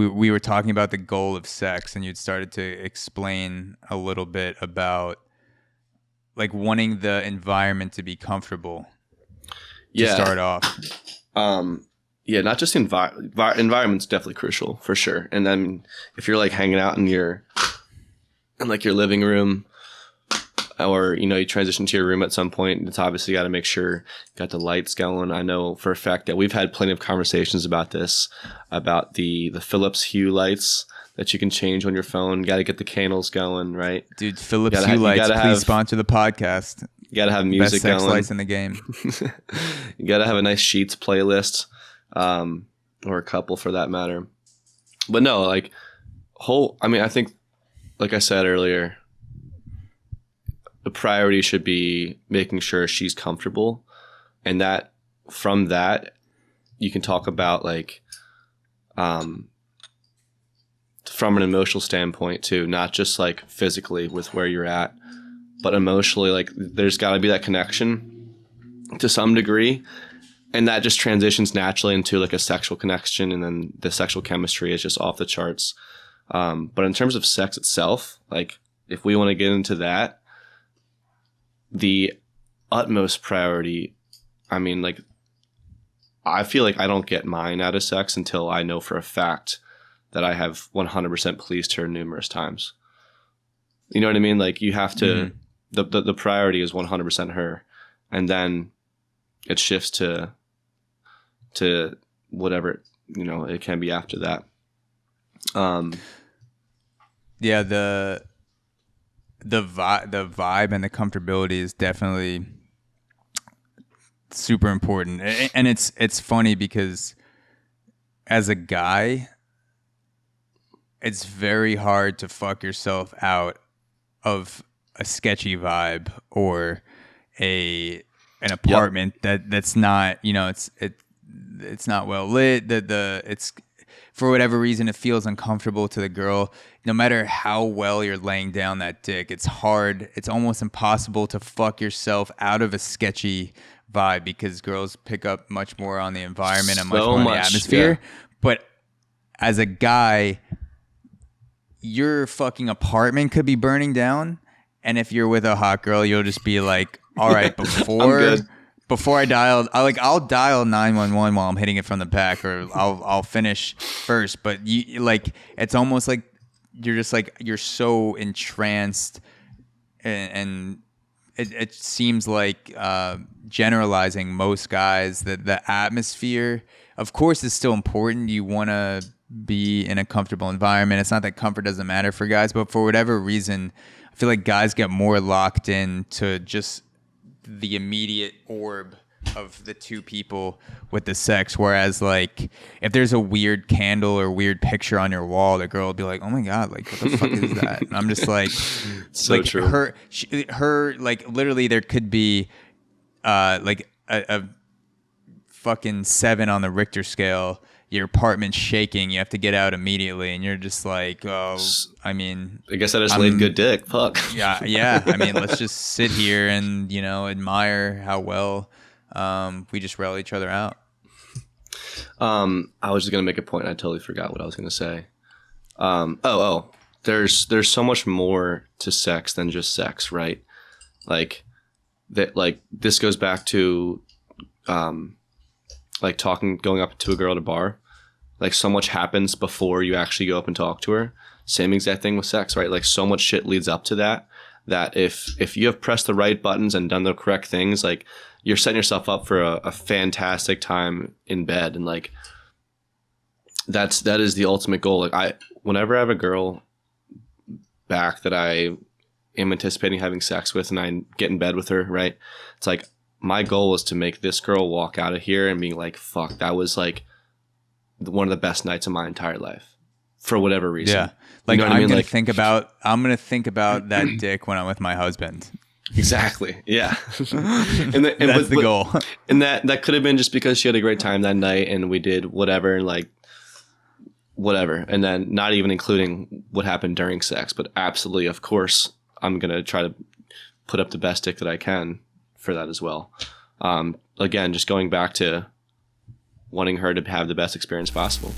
we were talking about the goal of sex, and you'd started to explain a little bit about like wanting the environment to be comfortable to start off. Yeah, not just environment's definitely crucial for sure. And then if you're like hanging out in like your living room, or you transition to your room at some point, it's obviously got to make sure you got the lights going. I know for a fact that we've had plenty of conversations about this, about the Philips Hue lights that you can change on your phone. Got to get the candles going, right? Dude, Philips Hue lights, please sponsor the podcast. You got to have music going. Best sex going. lights in the game. You got to have a nice Sheets playlist, or a couple for that matter. But no, like I think, like I said earlier, the priority should be making sure she's comfortable, and that from that you can talk about like from an emotional standpoint too, not just like physically with where you're at, but emotionally. Like there's got to be that connection to some degree, and that just transitions naturally into like a sexual connection, and then the sexual chemistry is just off the charts. But in terms of sex itself, like if we want to get into that, the utmost priority, I mean, like, I feel like I don't get mine out of sex until I know for a fact that I have 100% pleased her numerous times. You know what I mean? Like, you have to, the priority is 100% her, and then it shifts to whatever, it can be after that. Yeah, the vibe and the comfortability is definitely super important. And it's funny because as a guy, it's very hard to fuck yourself out of a sketchy vibe or an apartment that's not, it's not well lit, it's for whatever reason it feels uncomfortable to the girl. No matter how well you're laying down that dick, it's hard, it's almost impossible to fuck yourself out of a sketchy vibe, because girls pick up much more on the environment and much more on the atmosphere. Yeah. But as a guy, your fucking apartment could be burning down, and if you're with a hot girl, you'll just be like, all right, before I dial, I'll dial 911 while I'm hitting it from the back, or I'll finish first. But you like, it's almost like you're just like, you're so entranced, and it seems like generalizing most guys that the atmosphere, of course, is still important. You want to be in a comfortable environment. It's not that comfort doesn't matter for guys, but for whatever reason, I feel like guys get more locked in to just the immediate orb of the two people with the sex, whereas like if there's a weird candle or weird picture on your wall, the girl will be like, oh my god, like what the fuck is that? And I'm just like, so like true. her like literally there could be like a fucking 7 on the Richter scale, your apartment's shaking, you have to get out immediately, and you're just like, oh, I mean, I guess I just laid good dick. Fuck. Yeah. I mean, let's just sit here and, admire how well we just rail each other out. I was just going to make a point. I totally forgot what I was going to say. There's so much more to sex than just sex, right? Like that, like this goes back to, like going up to a girl at a bar. Like so much happens before you actually go up and talk to her. Same exact thing with sex, right? Like so much shit leads up to that if you have pressed the right buttons and done the correct things, like you're setting yourself up for a fantastic time in bed. And like that is the ultimate goal. Like whenever I have a girl back that I am anticipating having sex with and I get in bed with her, right? It's like my goal is to make this girl walk out of here and be like, fuck, that was like one of the best nights of my entire life, for whatever reason. Yeah, like I'm gonna think about that dick when I'm with my husband. Exactly. Yeah. That's the goal. And that could have been just because she had a great time that night and we did whatever, and like whatever, and then not even including what happened during sex, but absolutely, of course, I'm gonna try to put up the best dick that I can for that as well. Again, just going back to wanting her to have the best experience possible.